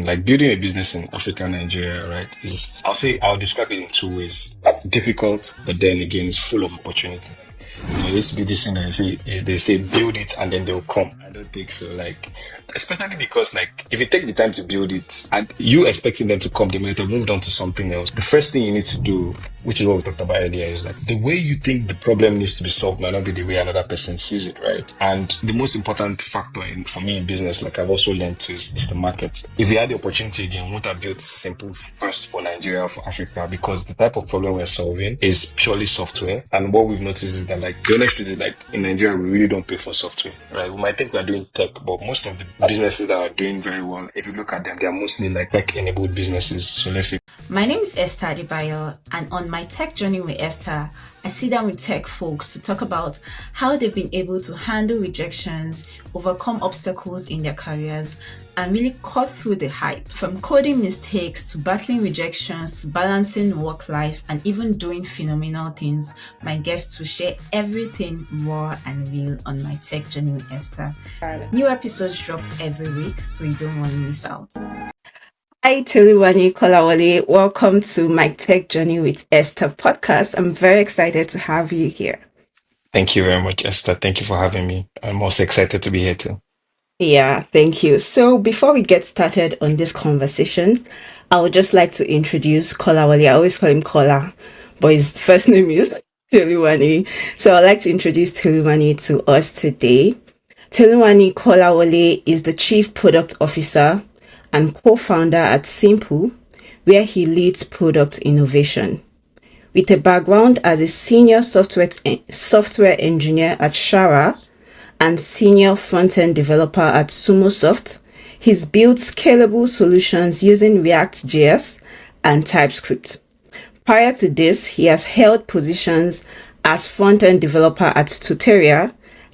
Like building a business in Africa and Nigeria, right? Is I'll describe it in two ways. It's difficult, but then again, it's full of opportunity. There used to be this thing that they say build it and then they'll come. I don't think so. Like, especially because like if you take the time to build it and you expecting them to come, they might have moved on to something else. The first thing you need to do, which is what we talked about earlier, is like the way you think the problem needs to be solved might not be the way another person sees it, right? And the most important factor for me in business, like I've also learned to, is the market. If you had the opportunity again, would have built Simpu first for Nigeria or for Africa, because the type of problem we're solving is purely software. And what we've noticed is that like the honest truth is like in Nigeria we really don't pay for software, right? We might think we're doing tech, but most of the businesses that are doing very well, if you look at them, they're mostly like tech-enabled businesses. So let's say. My name is Esther Adebayo, and on my tech journey with Esther, I sit down with tech folks to talk about how they've been able to handle rejections, overcome obstacles in their careers, and really cut through the hype. From coding mistakes to battling rejections to balancing work life and even doing phenomenal things, my guests will share everything raw and real on my tech journey with Esther. New episodes drop every week, so you don't want to miss out. Hi, Tioluwani Kolawole. Welcome to my Tech Journey with Esther podcast. I'm very excited to have you here. Thank you very much, Esther. Thank you for having me. I'm also excited to be here too. Yeah, thank you. So before we get started on this conversation, I would just like to introduce Kolawole. I always call him Kola, but his first name is Tioluwani. So I'd like to introduce Tioluwani to us today. Tioluwani Kolawole is the Chief Product Officer and co-founder at Simpu, where he leads product innovation. With a background as a senior software engineer at Shara and senior front-end developer at SumoSoft, he's built scalable solutions using React.js and TypeScript. Prior to this, he has held positions as front-end developer at Tutoria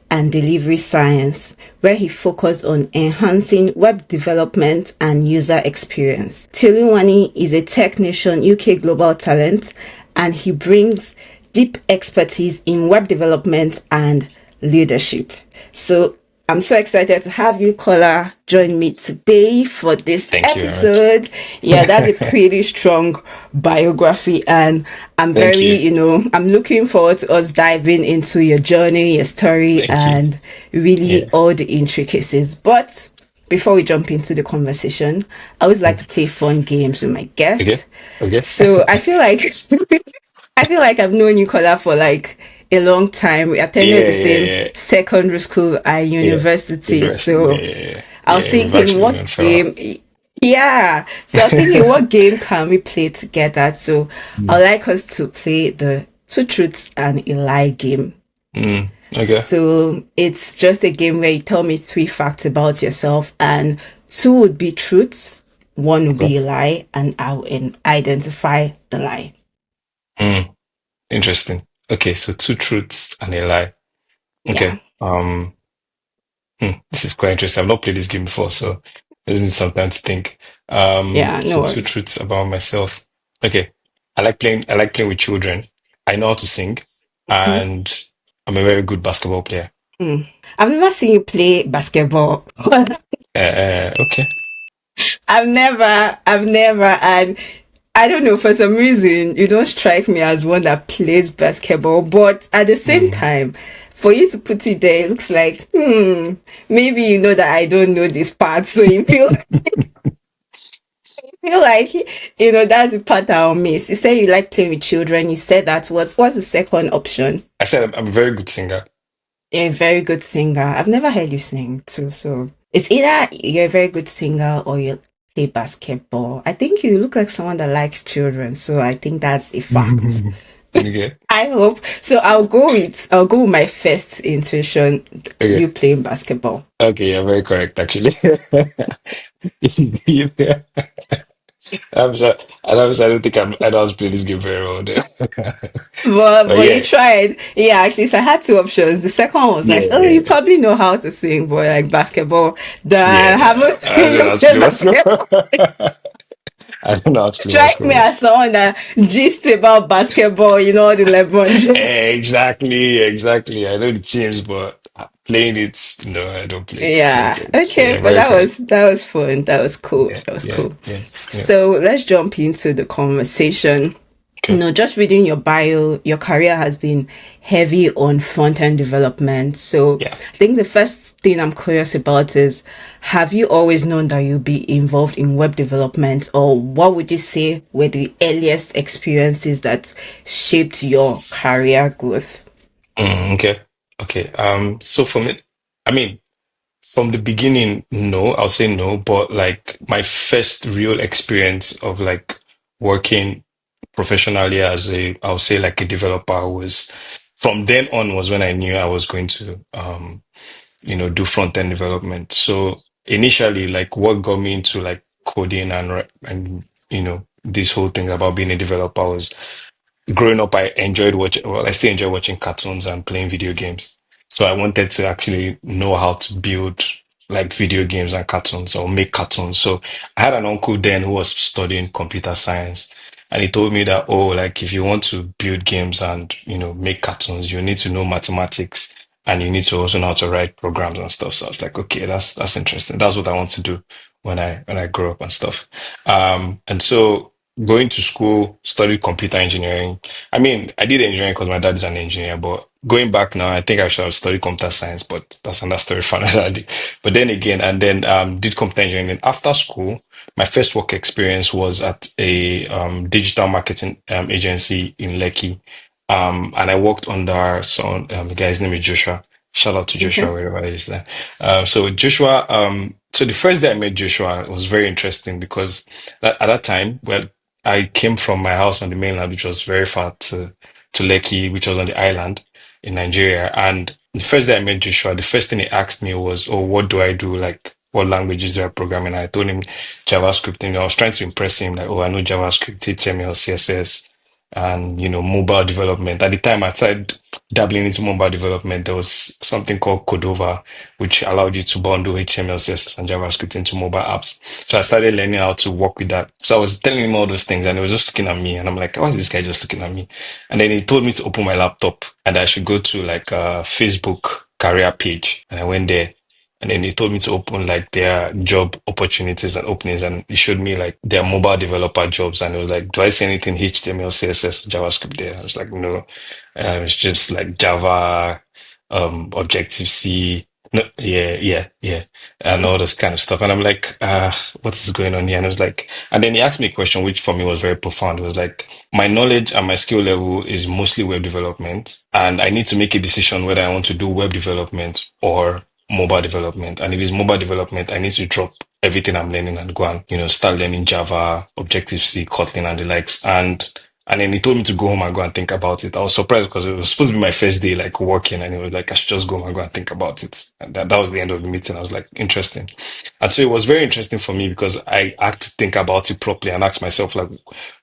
and delivery science, where he focused on enhancing web development and user experience. Tioluwani is a Tech Nation UK global talent, and he brings deep expertise in web development and leadership. So I'm so excited to have you, Kola, join me today for this episode. Yeah, that's a pretty strong biography, and I'm I'm looking forward to us diving into your journey, your story, and really all the intricacies. But before we jump into the conversation, I always like to play fun games with my guests. Okay. So I feel like I've known you, Kola, for like a long time. We attended the same secondary school and university. So I was thinking, what game? So I was thinking, what game can we play together? So I'd like us to play the Two Truths and a Lie game. Okay. So it's just a game where you tell me 3 facts about yourself, and 2 would be truths, 1 would be a lie, and I'll identify the lie. Interesting. Okay, so 2 truths and a lie. Okay. This is quite interesting. I've not played this game before, so I just need some time to think. No so worries. 2 truths about myself. Okay. I like playing with children. I know how to sing, and I'm a very good basketball player. I've never seen you play basketball. Okay. I've never, and I don't know, for some reason, you don't strike me as one that plays basketball, but at the same time, for you to put it there, it looks like, maybe you know that I don't know this part, so you feel like, that's the part I'll miss. You say you like playing with children, you said that, what's the second option? I said I'm a very good singer. You're a very good singer. I've never heard you sing too, so it's either you're a very good singer or you play basketball. I think you look like someone that likes children, so I think that's a fact. Okay. I hope so. I'll go with my first intuition. Okay. You playing basketball. Okay, yeah, very correct actually. I'm sorry. I don't think I know how to play this game very well there. But you tried. Yeah, at least I had 2 options. The second one was you probably know how to sing, but like basketball, I haven't seen you play basketball. I don't know how to strike me as someone that gist about basketball, the LeBron James. Exactly. I know the teams, but playing it, no, I don't play video Yeah. games. Okay, Yeah, but very quiet. that was fun. That was cool. Yeah, That was yeah, cool. yeah, yeah. So let's jump into the conversation. Okay. Just reading your bio, your career has been heavy on front end development. So Yeah. I think the first thing I'm curious about is, have you always known that you'll be involved in web development, or what would you say were the earliest experiences that shaped your career growth? Okay. Okay. So for me, I mean, from the beginning, no, I'll say no, but like my first real experience of like working professionally as I'll say like a developer was from then on was when I knew I was going to, do front end development. So initially, like what got me into like coding and, this whole thing about being a developer was growing up, I enjoyed watching, well, I still enjoy watching cartoons and playing video games. So I wanted to actually know how to build like video games and cartoons or make cartoons. So I had an uncle then who was studying computer science. And he told me that, oh, like if you want to build games and, make cartoons, you need to know mathematics and you need to also know how to write programs and stuff. So I was like, okay, that's interesting. That's what I want to do when I grow up and stuff. And so going to school, studied computer engineering. I mean, I did engineering because my dad is an engineer, but going back now, I think I should have studied computer science, but that's another story for another day. But then again, and then did computer engineering. And after school, my first work experience was at a digital marketing agency in Lekki. And I worked under the guy's name is Joshua. Shout out to Joshua Okay. wherever he is there. So Joshua, so the first day I met Joshua was very interesting because at that time, well, I came from my house on the mainland, which was very far to Lekki, which was on the island in Nigeria. And the first day I met Joshua, the first thing he asked me was, "Oh, what do I do? Like, what languages do I program?" And I told him JavaScript, and I was trying to impress him, like, "Oh, I know JavaScript, HTML, CSS, and mobile development." At the time, I started dabbling into mobile development. There was something called Cordova, which allowed you to bundle HTML, CSS, and JavaScript into mobile apps. So I started learning how to work with that. So I was telling him all those things, and he was just looking at me, and I'm like, "Why is this guy just looking at me?" And then he told me to open my laptop and I should go to like a Facebook career page, and I went there. And then he told me to open like their job opportunities and openings, and he showed me like their mobile developer jobs. And it was like, "Do I see anything HTML, CSS, JavaScript there?" I was like, "No, it's just like Java, Objective C, no, yeah, yeah, yeah, and all this kind of stuff." And I'm like, what is going on here?" And I was like, and then he asked me a question which for me was very profound. It was like, my knowledge and my skill level is mostly web development, and I need to make a decision whether I want to do web development or mobile development. And if it's mobile development, I need to drop everything I'm learning and go and, start learning Java, Objective-C, Kotlin, and the likes. And then he told me to go home and go and think about it. I was surprised because it was supposed to be my first day, like working, and it was like I should just go home and go and think about it. And that was the end of the meeting. I was like, interesting. And so it was very interesting for me because I had to think about it properly and ask myself, like,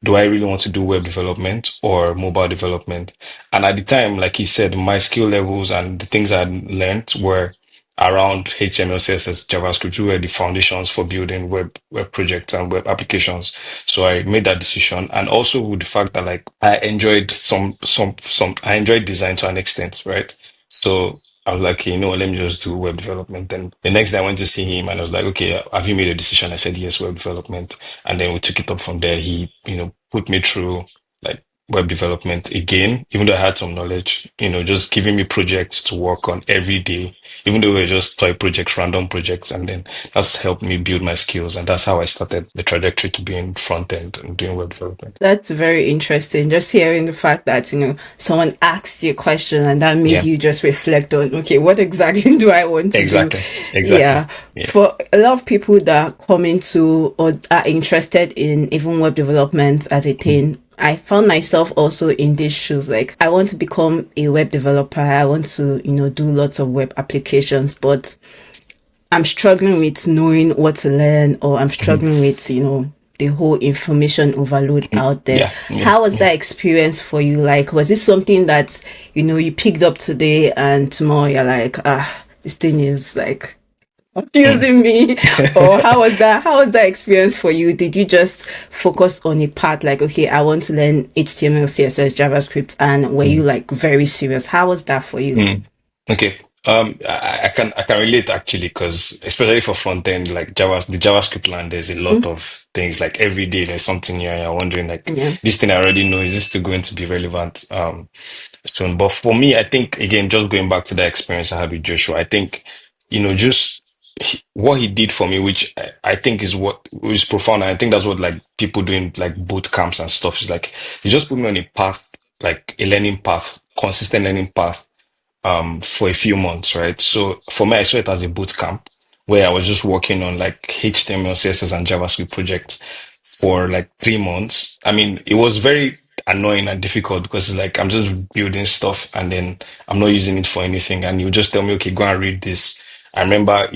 do I really want to do web development or mobile development? And at the time, like he said, my skill levels and the things I had learned were around HTML, CSS, JavaScript, were the foundations for building web projects and web applications. So I made that decision, and also with the fact that like I enjoyed I enjoyed design to an extent, right? So I was like, okay, let me just do web development. And the next day I went to see him, and I was like, okay, have you made a decision? I said yes, web development, and then we took it up from there. He, put me through like web development again, even though I had some knowledge, just giving me projects to work on every day, even though we were just toy projects, random projects. And then that's helped me build my skills. And that's how I started the trajectory to being front end and doing web development. That's very interesting. Just hearing the fact that, someone asked you a question and that made Yeah, you just reflect on, okay, what exactly do I want to do? exactly. Exactly. Yeah. Yeah. For a lot of people that come into or are interested in even web development as a thing, I found myself also in these shoes. Like, I want to become a web developer. I want to, do lots of web applications, but I'm struggling with knowing what to learn, or I'm Mhm. struggling with, the whole information overload out there. Yeah. Yeah. How was Yeah. that experience for you? Like, was it something that, you picked up today and tomorrow you're like, this thing is like Mm. confusing me? Or how was that experience for you? Did you just focus on a part like, okay, I want to learn HTML, CSS, JavaScript, and were you Mm. like very serious? How was that for you? Mm. Okay. I can relate actually because especially for front end like the JavaScript land, there's a lot Mm, of things like every day there's something new and you're wondering like yeah, this thing I already know, is this still going to be relevant soon? But for me, I think again, just going back to the experience I had with Joshua, I think just what he did for me, which I think is what is profound. And I think that's what like people doing like boot camps and stuff is like. He just put me on a path, like a learning path, consistent learning path for a few months, right? So for me, I saw it as a boot camp where I was just working on like HTML, CSS, and JavaScript projects for like 3 months. I mean, it was very annoying and difficult because it's like I'm just building stuff and then I'm not using it for anything. And you just tell me, okay, go and read this. I remember,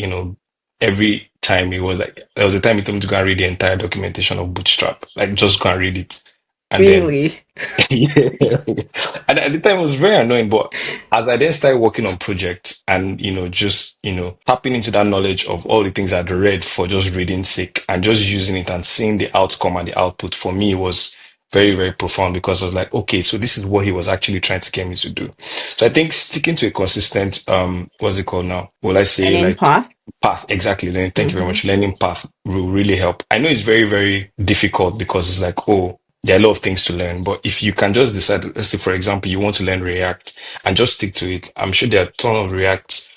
every time it was like there was a time he told me to go and read the entire documentation of Bootstrap, like just go and read it. And then really. yeah. And at the time it was very annoying, but as I then started working on projects and, just, tapping into that knowledge of all the things I'd read for just reading sake and just using it and seeing the outcome and the output for me was very, very profound because I was like, okay, so this is what he was actually trying to get me to do. So I think sticking to a consistent, what's it called now? Will I say Learning like path. path? Exactly. Thank you very Mm-hmm. much. Learning path will really help. I know it's very, very difficult because it's like, oh, there are a lot of things to learn, but if you can just decide, let's say, for example, you want to learn React and just stick to it, I'm sure there are a ton of React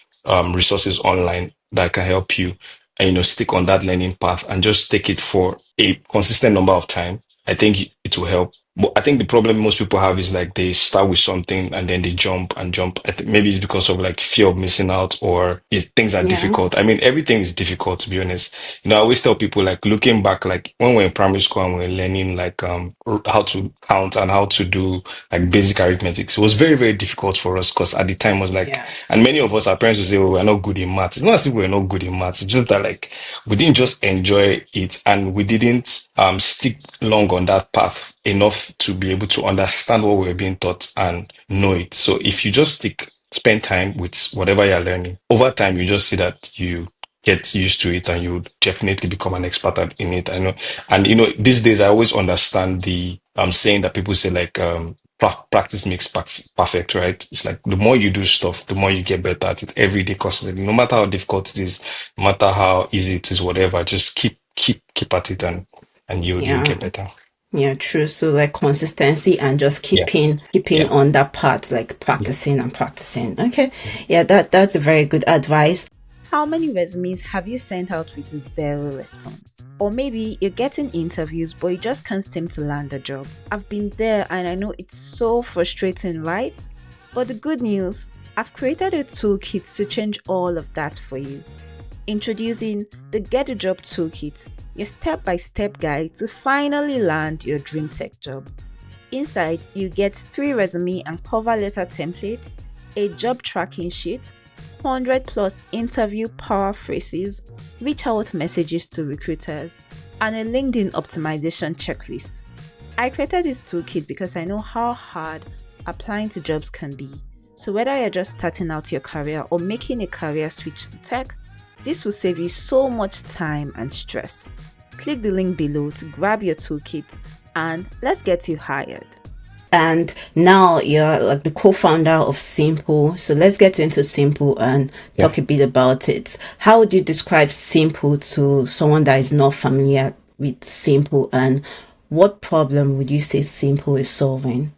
resources online that can help you and, stick on that learning path and just take it for a consistent number of time. I think it will help. But I think the problem most people have is like they start with something and then they jump and jump. I think maybe it's because of like fear of missing out or if things are Yeah, difficult. I mean, everything is difficult to be honest. I always tell people like looking back, like when we're in primary school and we're learning like how to count and how to do like basic arithmetic. It was very, very difficult for us because at the time it was like, yeah, and many of us, our parents would say, oh, we're not good in math. It's not as if we're not good in math. It's just that like we didn't just enjoy it and we didn't stick long on that path enough to be able to understand what we were being taught and know it. So if you just spend time with whatever you're learning, over time you just see that you get used to it and you definitely become an expert in it. I know. And these days I always understand the saying that people say like practice makes perfect, right? It's like the more you do stuff, the more you get better at it every day constantly. No matter how difficult it is, no matter how easy it is, whatever, just keep at it and you'll yeah. get better. Yeah, true. So like consistency and just Yeah. keeping Yeah. on that path, like Yeah. practicing and practicing. Okay. Yeah, that's a very good advice. How many resumes have you sent out with zero response? Or maybe you're getting interviews but you just can't seem to land a job. I've been there and I know it's so frustrating, right? But the good news, I've created a toolkit to change all of that for you. Introducing the Get a Job Toolkit, your step-by-step guide to finally land your dream tech job. Inside, you get 3 resume and cover letter templates, a job tracking sheet, 100 plus interview power phrases, reach out messages to recruiters, and a LinkedIn optimization checklist. I created this toolkit because I know how hard applying to jobs can be. So whether you're just starting out your career or making a career switch to tech, this will save you so much time and stress. Click the link below to grab your toolkit and let's get you hired. And now you're like the co-founder of Simpu. So let's get into Simpu and Yeah. talk a bit about it. How would you describe Simpu to someone that is not familiar with Simpu, and what problem would you say Simpu is solving?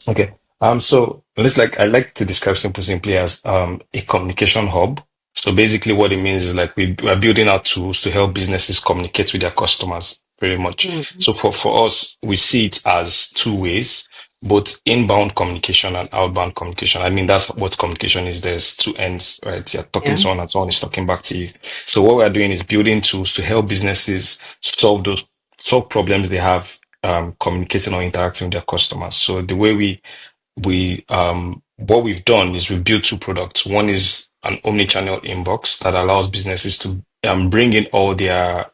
Okay. So let's I like to describe Simple simply as a communication hub. So basically what it means is like we are building out tools to help businesses communicate with their customers, pretty much. Mm, So for us, we see it as two ways, both inbound communication and outbound communication. I mean, that's what communication is. There's two ends, right? You're talking to yeah. someone and someone is talking back to you. So what we're doing is building tools to help businesses solve problems they have communicating or interacting with their customers. So the way we what we've done is we've built two products. One is an omni-channel inbox that allows businesses to bring in all their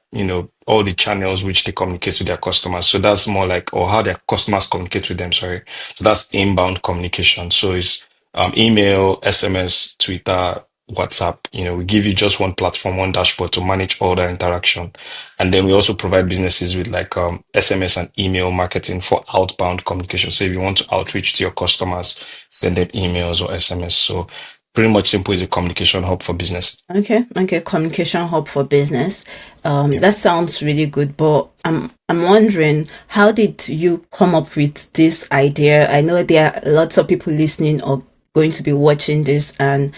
all the channels which they communicate with their customers. So that's more like, or how their customers communicate with them, sorry. So that's inbound communication. So it's email, SMS, Twitter, WhatsApp. We give you just one platform, one dashboard to manage all that interaction. And then we also provide businesses with like SMS and email marketing for outbound communication. So if you want to outreach to your customers, send them emails or SMS. So pretty much Simpu is a communication hub for business. Okay, communication hub for business. Yeah. That sounds really good, but I'm wondering, how did you come up with this idea? I know there are lots of people listening or going to be watching this, and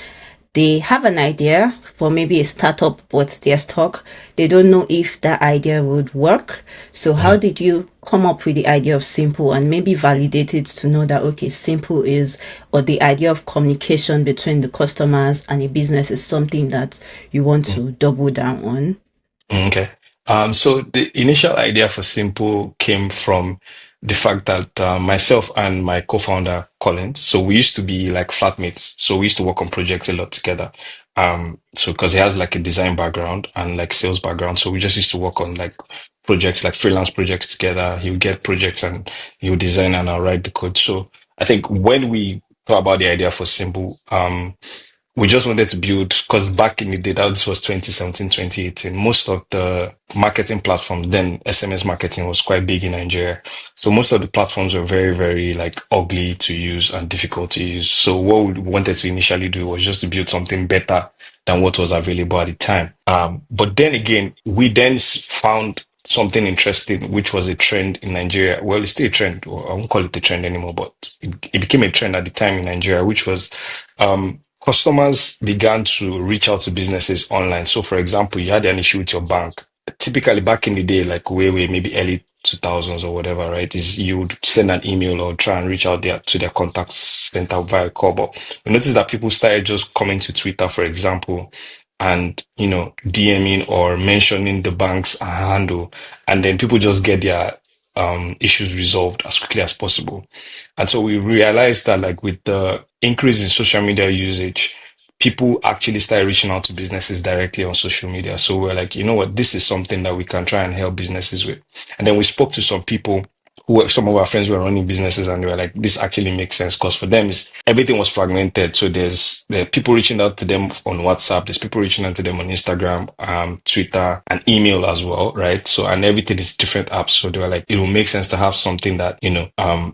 they have an idea for maybe a startup, but they're stuck. They don't know if that idea would work. So how did you come up with the idea of Simple and maybe validate it to know that, okay, Simple is, or the idea of communication between the customers and a business is something that you want to double down on? Okay. So the initial idea for Simple came from the fact that myself and my co-founder Collins, so we used to be like flatmates. So we used to work on projects a lot together. So because he has like a design background and like sales background, so we just used to work on like projects, like freelance projects together. He would get projects and he would design and I'll write the code. So I think when we thought about the idea for Simple, we just wanted to build, because back in the day, that this was 2017, 2018, most of the marketing platforms, then SMS marketing was quite big in Nigeria. So most of the platforms were very, very like ugly to use and difficult to use. So what we wanted to initially do was just to build something better than what was available at the time. But then again, we then found something interesting, which was a trend in Nigeria. Well, it's still a trend. Well, I won't call it a trend anymore, but it became a trend at the time in Nigeria, which was customers began to reach out to businesses online. So, for example, you had an issue with your bank. Typically, back in the day, like way, maybe early 2000s or whatever, right? Is you would send an email or try and reach out there to their contact center via call. But we noticed that people started just coming to Twitter, for example, and DMing or mentioning the bank's handle, and then people just get their issues resolved as quickly as possible. And so we realized that like with the increase in social media usage, people actually started reaching out to businesses directly on social media. So we're like, you know what, this is something that we can try and help businesses with. And then we spoke to some people who were, some of our friends were running businesses, and they were like, this actually makes sense, because for them is everything was fragmented. So there are people reaching out to them on WhatsApp, there's people reaching out to them on Instagram, Twitter, and email as well, right? So and everything is different apps. So they were like, it will make sense to have something that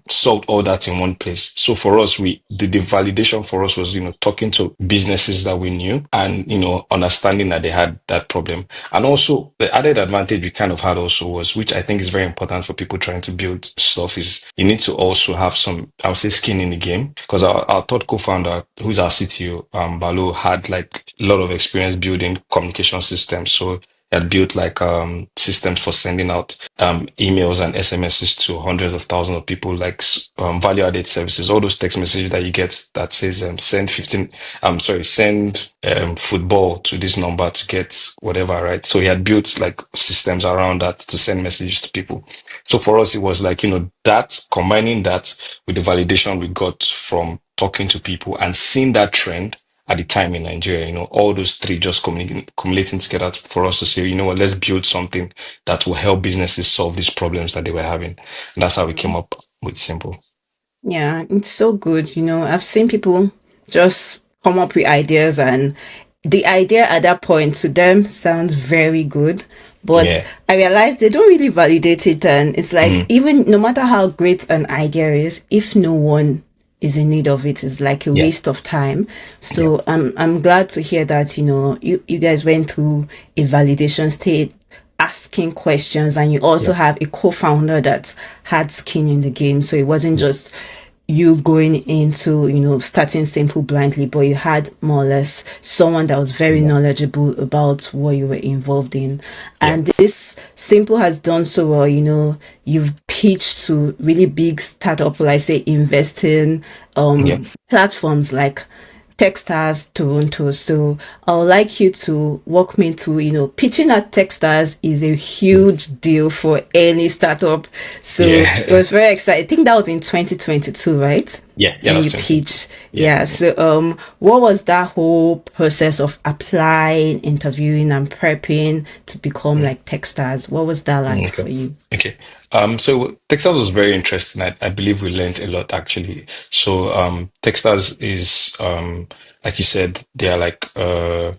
solved all that in one place. So for us, the validation for us was talking to businesses that we knew and understanding that they had that problem. And also the added advantage we kind of had also was, which I think is very important for people trying to build stuff, is you need to also have some, I would say, skin in the game. Because our third co-founder, who's our CTO, Balo, had like a lot of experience building communication systems. So he had built like systems for sending out emails and SMSs to hundreds of thousands of people, like value added services, all those text messages that you get that says send 15, send football to this number to get whatever, right? So he had built like systems around that to send messages to people. So for us, it was like, that combining that with the validation we got from talking to people and seeing that trend at the time in Nigeria, all those three just accumulating together for us to say, you know what, let's build something that will help businesses solve these problems that they were having. And that's how we came up with Simple. Yeah, it's so good. I've seen people just come up with ideas, and the idea at that point to them sounds very good. But Yeah. I realized they don't really validate it. And it's like, Mm, even no matter how great an idea is, if no one is in need of it, it's like a yeah. waste of time. Yeah. So I'm glad to hear that, you guys went through a validation state, asking questions, and you also Yeah. have a co-founder that had skin in the game. So it wasn't just you going into, starting Simple blindly, but you had more or less someone that was very Yeah. knowledgeable about what you were involved in. Yeah. And this Simple has done so well. You've pitched to really big startup, like say investing Yeah. platforms like Techstars Toronto. So I would like you to walk me through, pitching at Techstars is a huge deal for any startup. So it Yeah. was very exciting. I think that was in 2022, right? Yeah. Yeah. When That's you 20. pitched. Yeah. Yeah. So what was that whole process of applying, interviewing and prepping to become like Techstars? What was that like Okay. for you? Okay. So Techstars was very interesting. I believe we learned a lot actually. So, Techstars is, like you said, they are like, I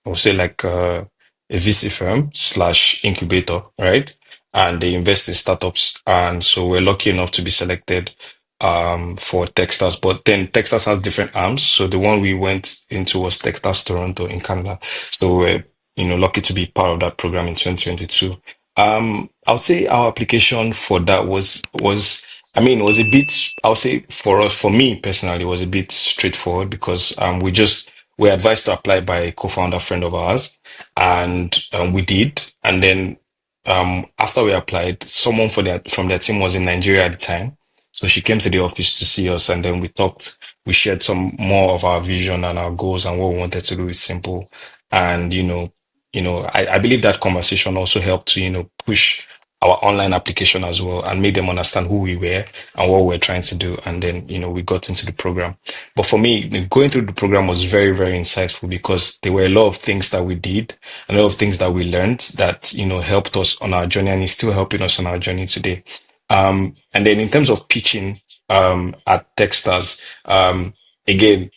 would say like, a VC firm slash incubator, right? And they invest in startups. And so we're lucky enough to be selected for Techstars, but then Techstars has different arms. So the one we went into was Techstars Toronto in Canada. So we're, lucky to be part of that program in 2022. I'll say our application for that was a bit, I'll say for us, for me personally, was a bit straightforward because we're advised to apply by a co-founder friend of ours, and we did. And then after we applied, someone from their team was in Nigeria at the time. So she came to the office to see us, and then we talked. We shared some more of our vision and our goals and what we wanted to do with Simple. And I believe that conversation also helped to push our online application as well and made them understand who we were and what we're trying to do. And then we got into the program. But for me, going through the program was very, very insightful because there were a lot of things that we did, a lot of things that we learned that helped us on our journey, and is still helping us on our journey today. And then in terms of pitching at Techstars, again,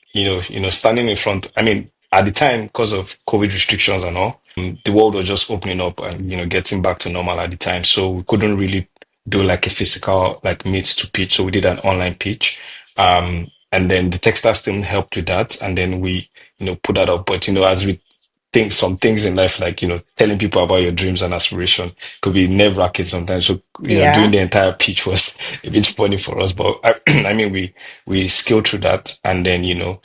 standing in front, I mean, at the time, because of COVID restrictions and all, the world was just opening up and, getting back to normal at the time. So we couldn't really do like a physical like meet to pitch. So we did an online pitch. And then the Techstars team helped with that. And then we, put that up. But, as we think some things in life, like, telling people about your dreams and aspiration could be nerve-wracking sometimes. So, doing Yeah. the entire pitch was a bit funny for us. But I mean, we scaled through that, and then,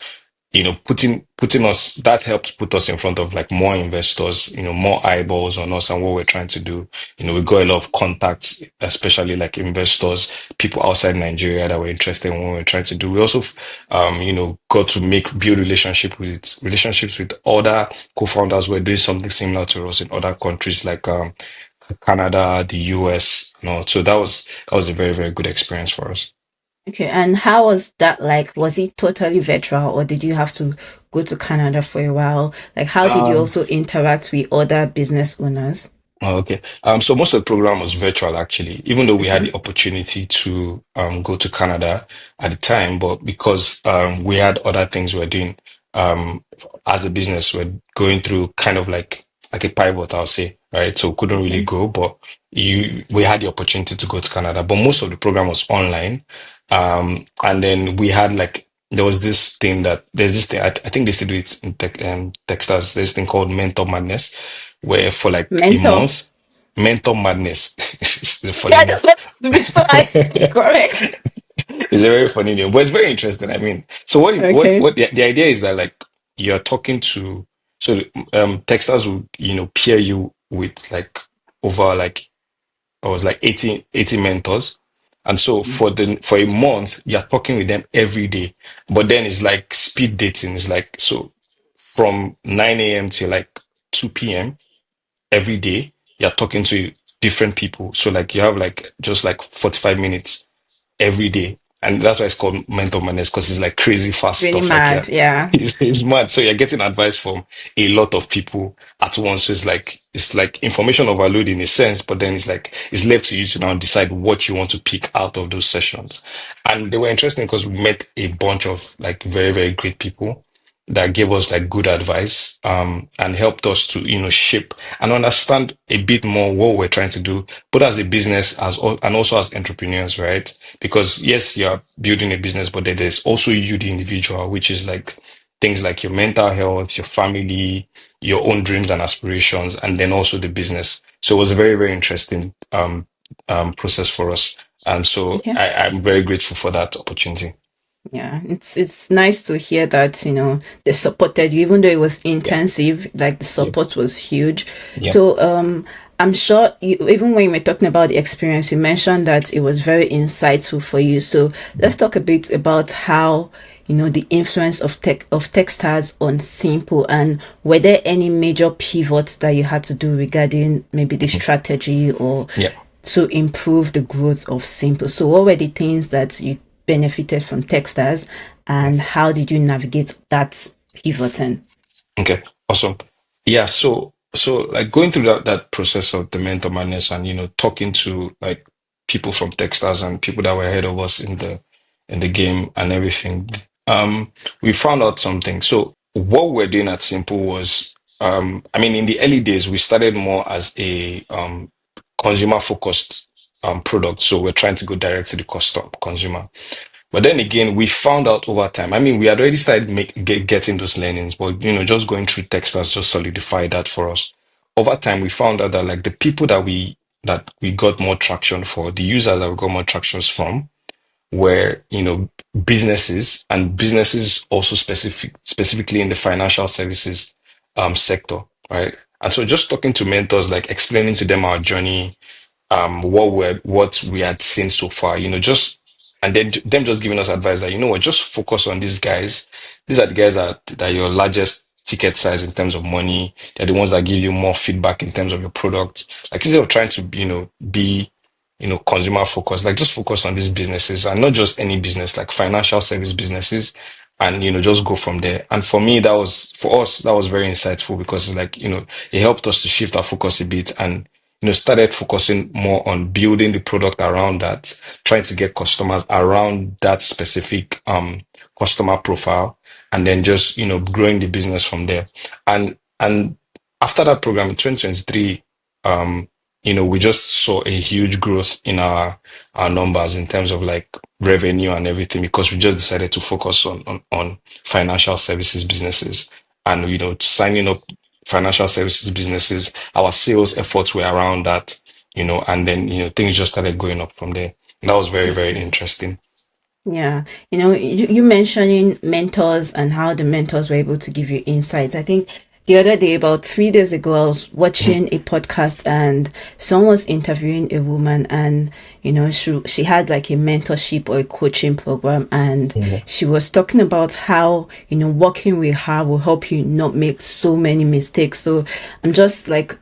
putting us, that helped put us in front of like more investors, more eyeballs on us and what we're trying to do. We got a lot of contacts, especially like investors, people outside Nigeria that were interested in what we're trying to do. We also, got to build relationships with other co-founders who are doing something similar to us in other countries like Canada, the US. So that was a very, very good experience for us. Okay, and how was that like? Was it totally virtual or did you have to go to Canada for a while? Like, how did you Um, also interact with other business owners? Oh, okay. So most of the program was virtual actually, even though we had Okay. the opportunity to go to Canada at the time, but because we had other things we're doing as a business, we're going through kind of like a pivot, I'll say, right? So couldn't really Okay. go, but we had the opportunity to go to Canada, but most of the program was online. And then we had like there's this thing I think they still do it in Techstars. There's this thing called Mentor Madness where for like a Mentor. month, mental madness. It's a funny Yeah, I name. just want to be sure I correct. It's a very funny name, but it's very interesting. I mean, so Okay. what the idea is that like you're talking to so Techstars will pair you with like over like I was like 80 mentors. And so for a month, you're talking with them every day. But then it's like speed dating. It's like so from 9 a.m. to like 2 p.m. every day you're talking to different people. So like you have like just like 45 minutes every day. And that's why it's called mental madness because it's like crazy fast Really stuff. Like, yeah, mad. Yeah. it's mad. So you're getting advice from a lot of people at once. So it's like information overload in a sense, but then it's left to you to now decide what you want to pick out of those sessions. And they were interesting because we met a bunch of like very, very great people that gave us like good advice and helped us to shape and understand a bit more what we're trying to do, both as a business and also as entrepreneurs, right? Because yes, you're building a business, but then there's also you, the individual, which is like things like your mental health, your family, your own dreams and aspirations, and then also the business. So it was a very, very interesting process for us. And so Okay. I'm very grateful for that opportunity. Yeah, it's nice to hear that, they supported you, even though it was Yeah. intensive, like the Yep. support was huge. Yep. So I'm sure you, even when you were talking about the experience, you mentioned that it was very insightful for you. So let's talk a bit about how, the influence of Techstars on Simple, and were there any major pivots that you had to do regarding maybe the strategy or Yeah. to improve the growth of Simple? So what were the things that you benefited from Techstars, and how did you navigate that pivoting? Okay, awesome. Yeah, so like going through that process of the mental madness and talking to like people from Techstars and people that were ahead of us in the game and everything, we found out something. So what we're doing at Simple was I mean in the early days we started more as a consumer focused product. So we're trying to go direct to the consumer. But then again, we found out over time. I mean, we had already started getting those learnings, but just going through Techstars just solidified that for us. Over time, we found out that like the people that we got more traction for, the users that we got more tractions from, were businesses, and businesses also specifically in the financial services sector, right? And so just talking to mentors, like explaining to them our journey, what we had seen so far, just, and then them just giving us advice that, what, just focus on these guys. These are the guys that are your largest ticket size in terms of money. They're the ones that give you more feedback in terms of your product. Like, instead of trying to be consumer focused, like, just focus on these businesses, and not just any business, like financial service businesses, and just go from there. And for me, for us, that was very insightful, because it's like, it helped us to shift our focus a bit, and started focusing more on building the product around that, trying to get customers around that specific customer profile, and then just growing the business from there. And after that program in 2023, we just saw a huge growth in our numbers in terms of like revenue and everything, because we just decided to focus on financial services businesses, and signing up financial services businesses. Our sales efforts were around that, and then things just started going up from there. And that was very, very interesting. Yeah, you mentioning mentors and how the mentors were able to give you insights. I think the other day, about 3 days ago, I was watching a podcast and someone was interviewing a woman, and she had like a mentorship or a coaching program, and she was talking about how working with her will help you not make so many mistakes. So I'm just like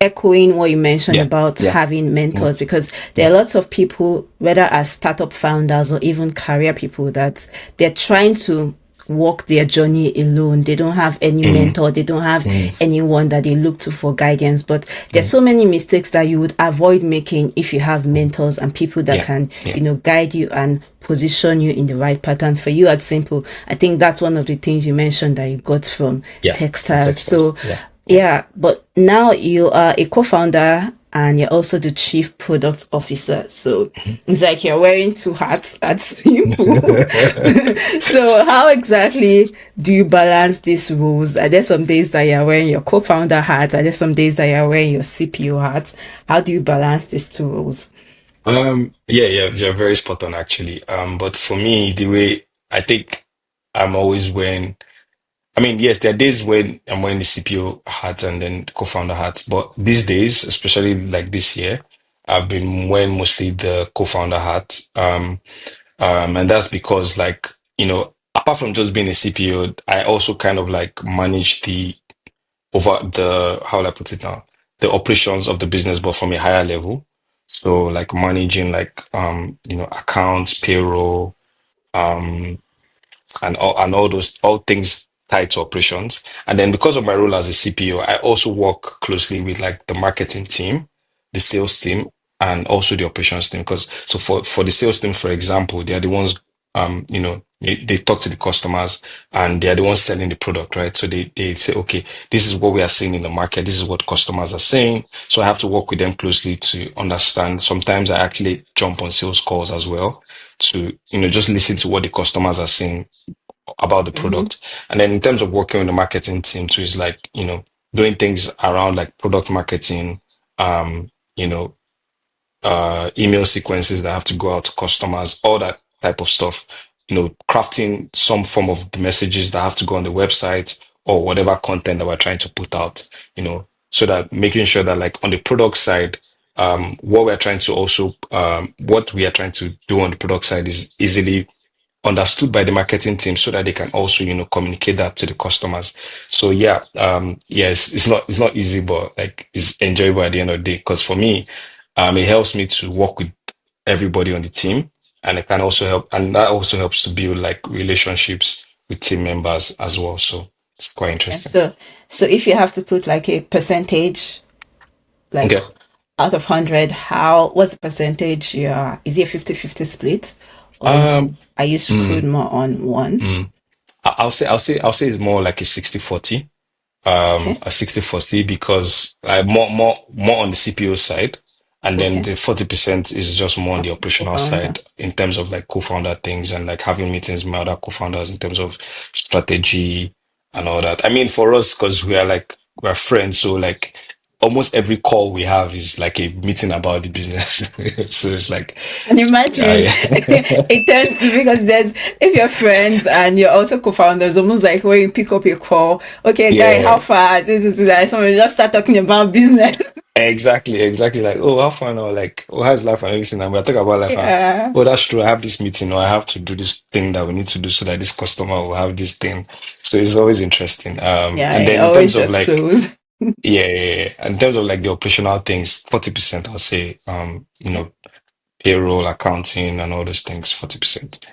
echoing what you mentioned about having mentors, because there are lots of people, whether as startup founders or even career people, that they're trying to walk their journey alone. They don't have any mentor, they don't have anyone that they look to for guidance. But there's so many mistakes that you would avoid making if you have mentors and people that can guide you and position you in the right pattern. For you at Simpu, I think that's one of the things you mentioned that you got from Techstars. So but now you are a co-founder and you're also the chief product officer. So it's like you're wearing two hats at Simpu. So how exactly do you balance these roles? Are there some days that you're wearing your co-founder hat? Are there some days that you're wearing your CPO hat? How do you balance these two roles? You're very spot on, actually. But for me, the way I think I'm always wearing, I mean, yes, there are days when I'm wearing the CPO hat and then the co-founder hat, but these days, especially like this year, I've been wearing mostly the co-founder hat. And that's because, like, apart from just being a CPO, I also kind of like manage how will I put it now? The operations of the business, but from a higher level. So like managing like accounts, payroll, um and all those all things tied to operations. And then because of my role as a CPO, I also work closely with like the marketing team, the sales team, and also the operations team. Because so for the sales team, for example, they are the ones they talk to the customers, and they are the ones selling the product, right? So they say, okay, this is what we are seeing in the market, this is what customers are saying. So I have to work with them closely to understand. Sometimes I actually jump on sales calls as well to just listen to what the customers are saying about the product. And then in terms of working with the marketing team too, is like, doing things around like product marketing, um, you know, email sequences that have to go out to customers, all that type of stuff, crafting some form of the messages that have to go on the website, or whatever content that we're trying to put out, so that making sure that like on the product side, what we are trying to do on the product side is easily understood by the marketing team, so that they can also communicate that to the customers. So yes, it's not easy, but like it's enjoyable at the end of the day, because for me, it helps me to work with everybody on the team, and it can also help, and that also helps to build like relationships with team members as well. So it's quite Yeah, interesting. so if you have to put like a percentage, like Okay. out of 100, what's the percentage? Yeah, is it a 50-50 split, or um are you screwed mm, more on one? mm. I'll say it's more like a 60-40. Okay. A 60-40, because more on the CPO side, And then Okay. the 40% is just more on the operational side Co-founders. in terms of like co-founder things and like having meetings with my other co-founders in terms of strategy and all that. I mean, for us, because we're friends, so like almost every call we have is like a meeting about the business. So it's like, And imagine it tends to because there's if you're friends and you're also co-founders, almost like when you pick up your call, okay, guy, how yeah, far? This is that. So we just start talking about business. exactly. Like, oh, how fun, or like, oh, how's life and everything. And we're talking about life. And, Yeah. oh, that's true. I have this meeting, or I have to do this thing that we need to do so that this customer will have this thing. So it's always interesting. Yeah, And it then in always terms of just like, flows. yeah. In terms of like the operational things, 40%, I'll say, payroll, accounting, and all those things, 40%.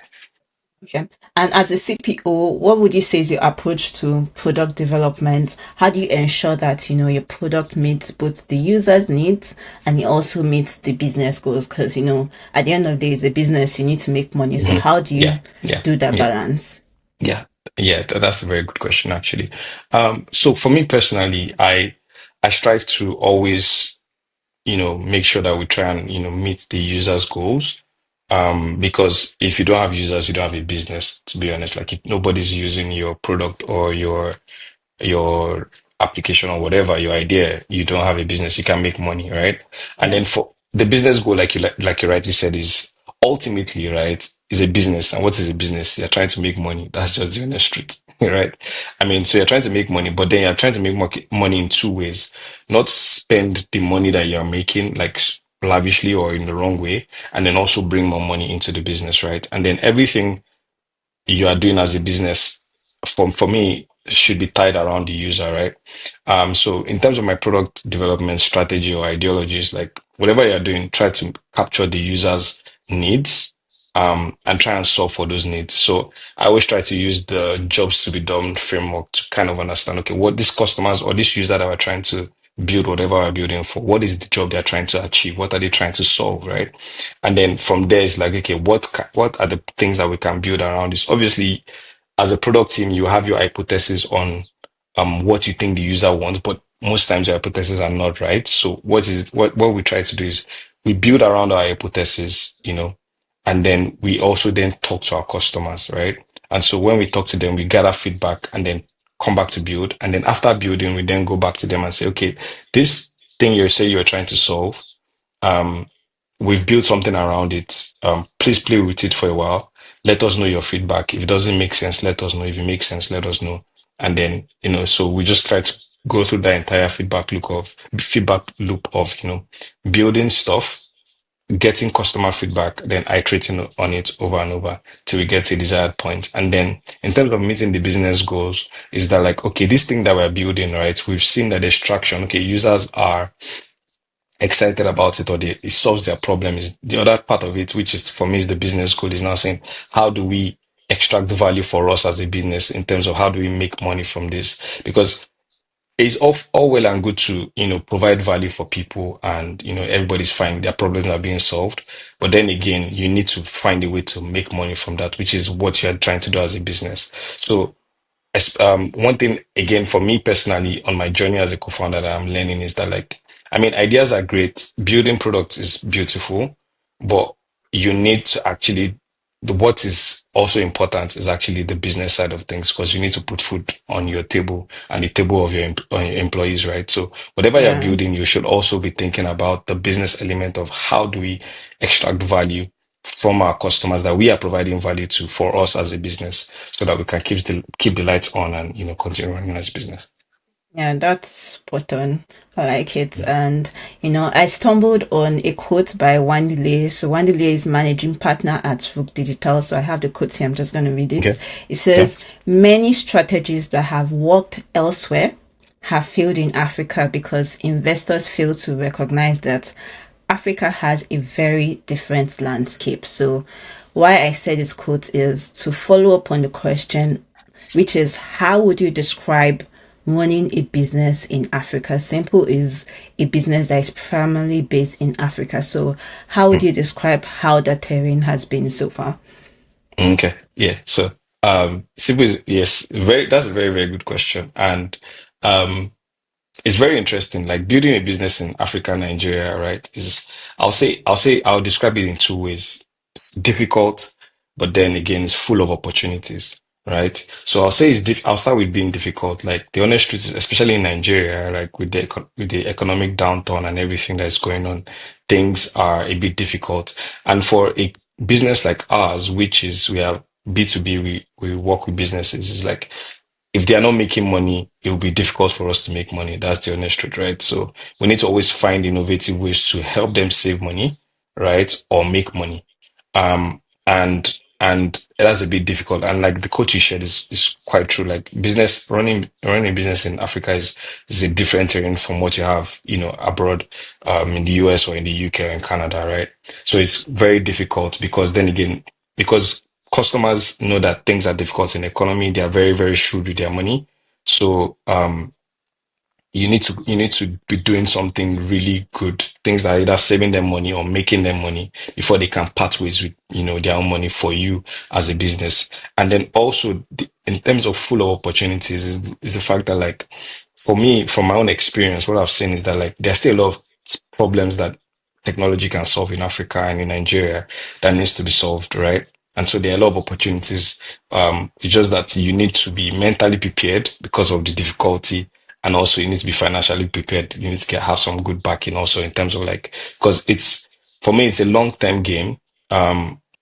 Okay. And as a CPO, what would you say is your approach to product development? How do you ensure that, your product meets both the user's needs and it also meets the business goals? Because, at the end of the day, it's a business, you need to make money. So Mhm. how do Yeah, you yeah, do that yeah, balance? yeah, yeah. That's a very good question, actually. So for me personally, I strive to always, make sure that we try and, meet the user's goals. Because if you don't have users, you don't have a business, to be honest. Like if nobody's using your product or your application or whatever, your idea, you don't have a business, you can make money, right? And Yeah. then for the business goal, like you rightly said, is ultimately, right, is a business. And what is a business? You're trying to make money. That's just the honest truth, right? I mean, so you're trying to make money, but then you're trying to make money in two ways. Not spend the money that you're making like lavishly or in the wrong way, and then also bring more money into the business, right? And then everything you are doing as a business for me should be tied around the user, right? So in terms of my product development strategy or ideologies, like whatever you're doing, try to capture the user's needs, and try and solve for those needs. So I always try to use the jobs to be done framework to kind of understand, okay, what these customers or this user that we're trying to build whatever we're building for, what is the job they're trying to achieve? What are they trying to solve, right? And then from there, it's like, okay, what are the things that we can build around this? Obviously, as a product team, you have your hypothesis on what you think the user wants, but most times your hypotheses are not right. So what we try to do is we build around our hypothesis, and then we also then talk to our customers, right? And so when we talk to them, we gather feedback and then come back to build. And then after building, we then go back to them and say, okay, this thing you say you're trying to solve, um, we've built something around it. Please play with it for a while. Let us know your feedback. If it doesn't make sense, let us know. If it makes sense, let us know. And then, so we just try to go through the entire feedback loop of, building stuff, getting customer feedback, then iterating on it over and over till we get to a desired point. And then in terms of meeting the business goals, is that like, okay, this thing that we're building, right? We've seen that there's traction. Okay, users are excited about it, or it solves their problem. Is the other part of it, which is for me is the business goal, is now saying how do we extract value for us as a business in terms of how do we make money from this? Because it's all well and good to provide value for people, and everybody's fine, their problems are being solved, but then again you need to find a way to make money from that, which is what you're trying to do as a business. So one thing again for me personally on my journey as a co-founder that I'm learning is that, like, I mean, ideas are great, building products is beautiful, but you need to actually what is also important is actually the business side of things, because you need to put food on your table and the table of on your employees, right? So whatever you're Yeah. building, you should also be thinking about the business element of how do we extract value from our customers that we are providing value to for us as a business, so that we can keep the lights on and continue running as a business. Yeah, that's spot on. I like it. And, I stumbled on a quote by Wandile. So Wandile is managing partner at Rook Digital. So I have the quote here. I'm just going to read it. Okay. It Okay. says, many strategies that have worked elsewhere have failed in Africa because investors fail to recognize that Africa has a very different landscape. So why I said this quote is to follow up on the question, which is how would you describe running a business in Africa? Simpu is a business that is primarily based in Africa. So how would Mm. you describe how the terrain has been so far? Okay. Yeah. So, simple is yes. That's a very, very good question. And, um, it's very interesting. Like building a business in Africa, Nigeria, right? Is I'll describe it in two ways. It's difficult, but then again, it's full of opportunities, right? So I'll start with being difficult. Like the honest truth is, especially in Nigeria, like with with the economic downturn and everything that's going on, things are a bit difficult. And for a business like ours, which is we are B2B, we work with businesses, is like if they are not making money, it will be difficult for us to make money. That's the honest truth, right? So we need to always find innovative ways to help them save money, right? Or make money. And that's a bit difficult. And like the coach you shared is quite true. Like running a business in Africa is a different terrain from what you have, abroad, in the US or in the UK or in Canada, right? So it's very difficult because then again, because customers know that things are difficult in the economy. They are very, very shrewd with their money. So you need to be doing something really good, things that are either saving them money or making them money before they can part ways with their own money for you as a business. And then also in terms of full of opportunities is the fact that like for me, from my own experience, what I've seen is that like there's still a lot of problems that technology can solve in Africa and in Nigeria that needs to be solved, right? And so there are a lot of opportunities. It's just that you need to be mentally prepared because of the difficulty, and also you need to be financially prepared. You need to have some good backing also in terms of like, because it's, for me, it's a long term game.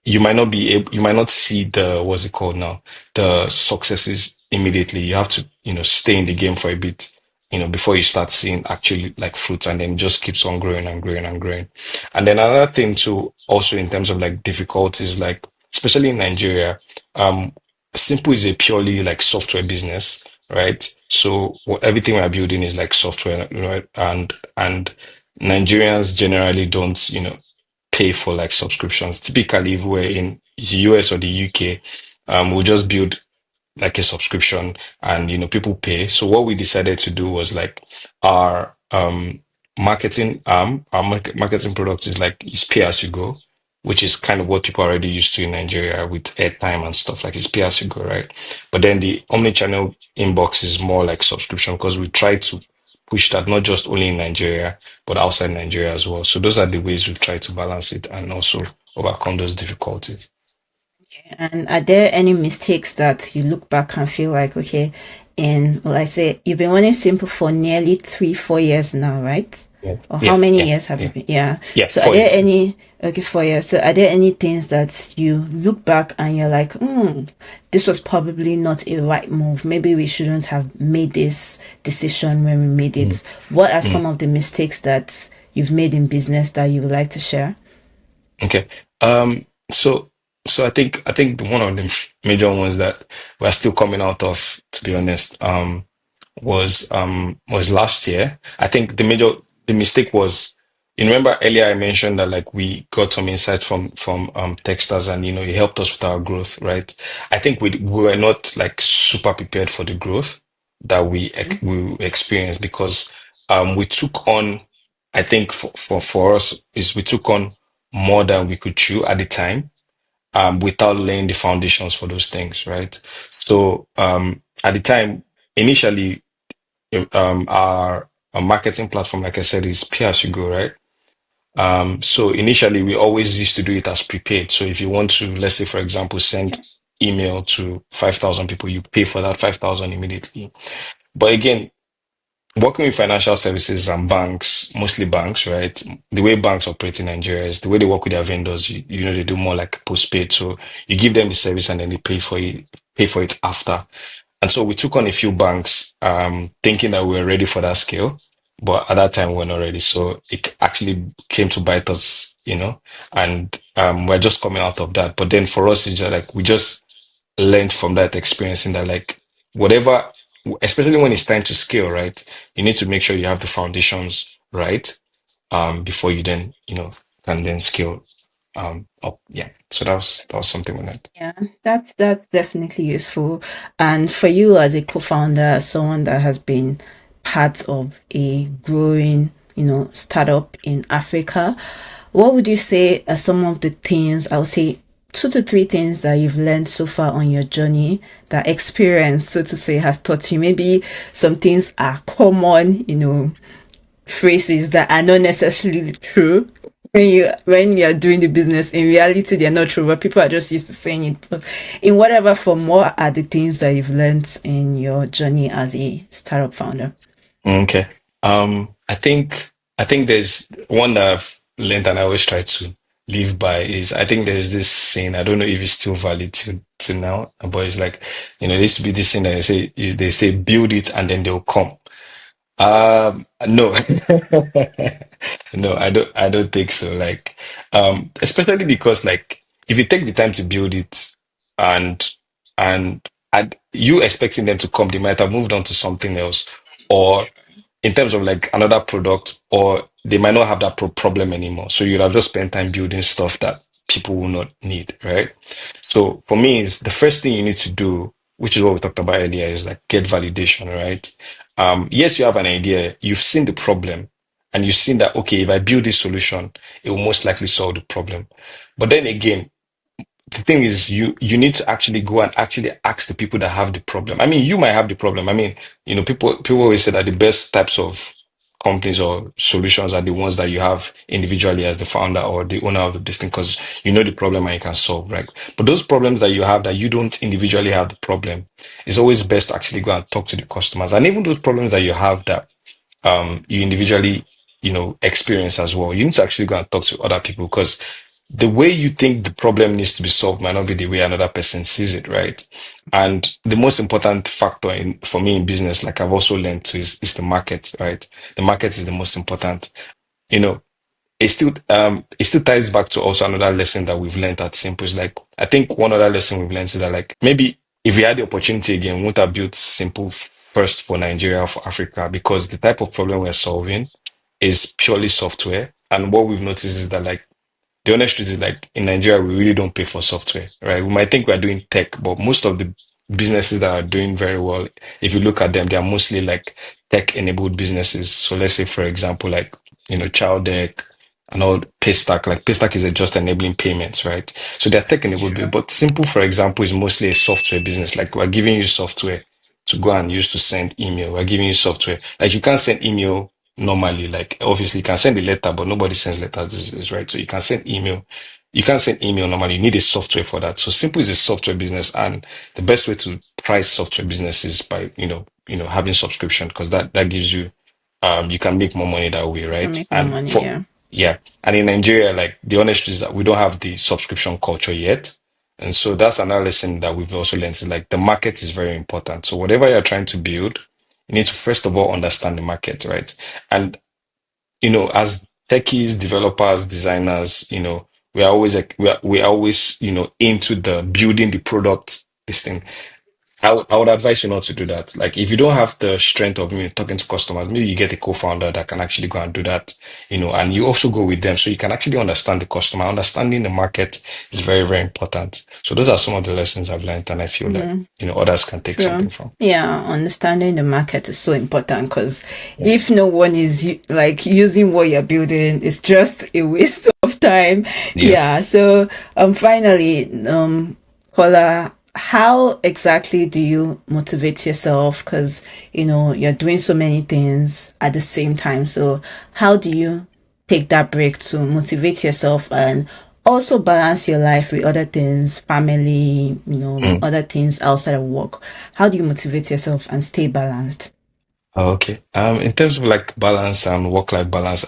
You might not see what's it called now, the successes immediately. You have to, stay in the game for a bit, before you start seeing actually like fruits, and then it just keeps on growing and growing and growing. And then another thing too, also in terms of like difficulties, like especially in Nigeria, um, Simple is a purely like software business, right? So everything we're building is like software, right? And Nigerians generally don't, pay for like subscriptions. Typically, if we're in the US or the UK, we'll just build like a subscription and people pay. So what we decided to do was like our marketing product is pay as you go, which is kind of what people are already used to in Nigeria with airtime and stuff, like it's pay as you go, right? But then the omnichannel inbox is more like subscription because we try to push that not just only in Nigeria but outside Nigeria as well. So those are the ways we've tried to balance it and also overcome those difficulties. And are there any mistakes that you look back and feel like, okay, and well, I say you've been running Simple for nearly 3, 4 years now, right? Yeah, Or how yeah, many yeah, years have you yeah, been? Yeah. yeah. So are 4 there years. any, okay, 4 years. So are there any things that you look back and you're like, this was probably not a right move. Maybe we shouldn't have made this decision when we made Mm, it. What are mm. some of the mistakes that you've made in business that you would like to share? Okay. Um, so so I think one of the major ones that we're still coming out of, to be honest, was last year. I think the mistake was, you remember earlier I mentioned that like we got some insight from Techstars, and it helped us with our growth, right? I think we were not like super prepared for the growth that we experienced because we took on, I think for us is we took on more than we could chew at the time, without laying the foundations for those things, right? So at the time, initially, our marketing platform, like I said, is pay as you go, right? So initially, we always used to do it as prepaid. So if you want to, let's say, for example, send email to 5,000 people, you pay for that 5,000 immediately. But again, working with financial services and banks, mostly banks, right? The way banks operate in Nigeria is the way they work with their vendors. They do more like postpaid. So you give them the service and then they pay for it after. And so we took on a few banks, thinking that we were ready for that scale, but at that time we were not ready. So it actually came to bite us, and we're just coming out of that. But then for us, it's just like we just learned from that experience in that like whatever, especially when it's time to scale, right? You need to make sure you have the foundations right, before you then, can then scale up. Yeah. So that was something with that. Yeah, that's definitely useful. And for you as a co-founder, someone that has been part of a growing, startup in Africa, what would you say are some of the things I would say two to three things that you've learned so far on your journey, that experience, so to say, has taught you. Maybe some things are common, phrases that are not necessarily true when you're doing the business. In reality, they're not true, but people are just used to saying it. But in whatever form, what are the things that you've learned in your journey as a startup founder? Okay. I think there's one that I've learned and I always try to live by is I think there's this saying, I don't know if it's still valid to now, but it's like, there used to be this thing that they say build it and then they'll come. No. No, I don't think so. Like, especially because like if you take the time to build it and and you expecting them to come, they might have moved on to something else. Or in terms of like another product, or they might not have that problem anymore. So you'd have just spent time building stuff that people will not need, right? So for me, is the first thing you need to do, which is what we talked about earlier, is like get validation, right? Yes, you have an idea, you've seen the problem, and you've seen that, okay, if I build this solution, it will most likely solve the problem. But then again, the thing is you need to actually go and actually ask the people that have the problem. I mean, you might have the problem. I mean, people always say that the best types of companies or solutions are the ones that you have individually as the founder or the owner of this thing, because you know the problem and you can solve, right? But those problems that you have that you don't individually have the problem, it's always best to actually go and talk to the customers. And even those problems that you have that you individually experience as well, you need to actually go and talk to other people, because the way you think the problem needs to be solved might not be the way another person sees it, right? And the most important factor for me in business, like I've also learned to, is the market, right? The market is the most important. You know, it still ties back to also another lesson that we've learned at Simple. Is like, I think one other lesson we've learned is that like maybe if we had the opportunity again, we would have built Simple first for Nigeria, for Africa, because the type of problem we're solving is purely software. And what we've noticed is that like the honest truth is like in Nigeria, we really don't pay for software, right? We might think we're doing tech, but most of the businesses that are doing very well, if you look at them, they are mostly like tech enabled businesses. So let's say, for example, like, Child Deck and all Paystack, like Paystack is just enabling payments, right? So they're tech enabled, Sure. but Simple, for example, is mostly a software business. Like we're giving you software to go and use to send email. We're giving you software. Like you can't send email normally. Like obviously you can send a letter, but nobody sends letters these days, right? So you can send email. You can't send email normally. You need a software for that. So Simple is a software business, and the best way to price software business is by having subscription, because that gives you you can make more money that way, Can right? make more And money, for yeah. yeah, and in Nigeria, like the honest truth is that we don't have the subscription culture yet. And so that's another lesson that we've also learned, is like the market is very important. So whatever you're trying to build, you need to first of all understand the market, right? And as techies, developers, designers, we are always into the building the product, this thing. I would advise you not to do that. Like, if you don't have the strength of talking to customers, maybe you get a co-founder that can actually go and do that, and you also go with them so you can actually understand the customer. Understanding the market is very, very important. So those are some of the lessons I've learned, and I feel that, Yeah. others can take Sure. something from. Yeah, understanding the market is so important, because Yeah. if no one is like using what you're building, it's just a waste of time. Yeah. Yeah. So, finally, Kola, how exactly do you motivate yourself? Because you're doing so many things at the same time. So, how do you take that break to motivate yourself and also balance your life with other things, family, Mm. other things outside of work? How do you motivate yourself and stay balanced? Oh, okay. In terms of like balance and work-life balance,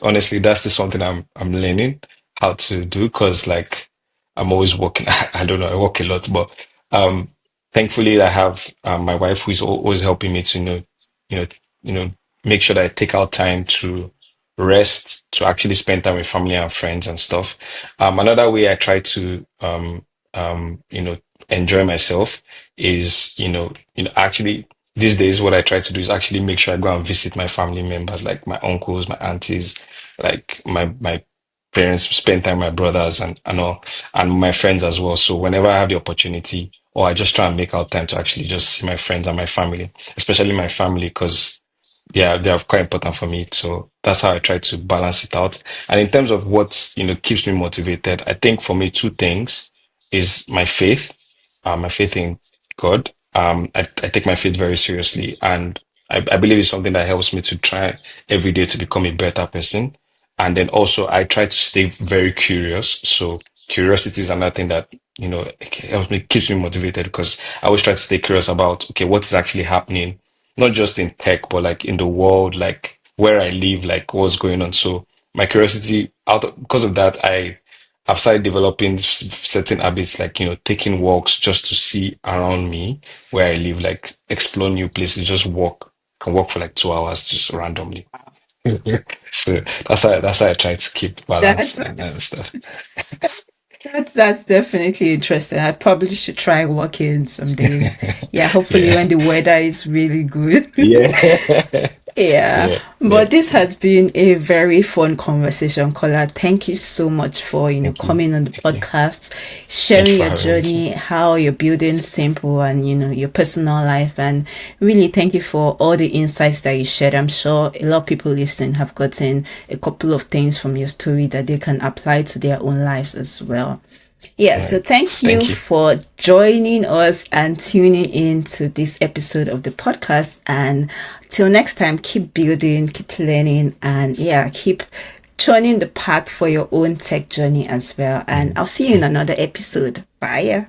honestly, that's just something I'm learning how to do, because like I'm always working. I don't know, I work a lot, but um, thankfully I have my wife who is always helping me to you know, you know, make sure that I take out time to rest, to actually spend time with family and friends and stuff. Another way I try to enjoy myself is actually these days, what I try to do is actually make sure I go and visit my family members, like my uncles, my aunties, like my parents, spend time with my brothers and all, and my friends as well. So whenever I have the opportunity, or I just try and make out time to actually just see my friends and my family, especially my family, because they are quite important for me. So that's how I try to balance it out. And in terms of what keeps me motivated, I think for me two things. is my faith in God. I take my faith very seriously, and I believe it's something that helps me to try every day to become a better person. And then also, I try to stay very curious. So curiosity is another thing that it helps me, keeps me motivated, because I always try to stay curious about, okay, what is actually happening, not just in tech, but like in the world, like where I live, like what's going on. So my curiosity because of that, I've started developing certain habits, like, taking walks just to see around me where I live, like explore new places, just walk, can walk for like 2 hours just randomly. So that's how I try to keep balance That's and stuff. that's definitely interesting. I probably should try walking some days. Yeah, hopefully Yeah. when the weather is really good. Yeah. Yeah, Yeah. Yeah. but this has been a very fun conversation, Kola. Thank you so much for, Thank you. coming on the Thank you. podcast, Thank you sharing for your having me too. journey, how you're building Simple and, your personal life. And really thank you for all the insights that you shared. I'm sure a lot of people listening have gotten a couple of things from your story that they can apply to their own lives as well. Yeah, All so right. thank you Thank you. for joining us and tuning in to this episode of the podcast. And till next time, keep building, keep learning, and yeah, keep turning the path for your own tech journey as well. And I'll see you in another episode. Bye.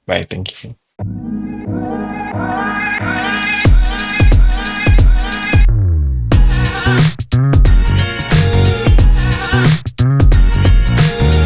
Bye. Thank you.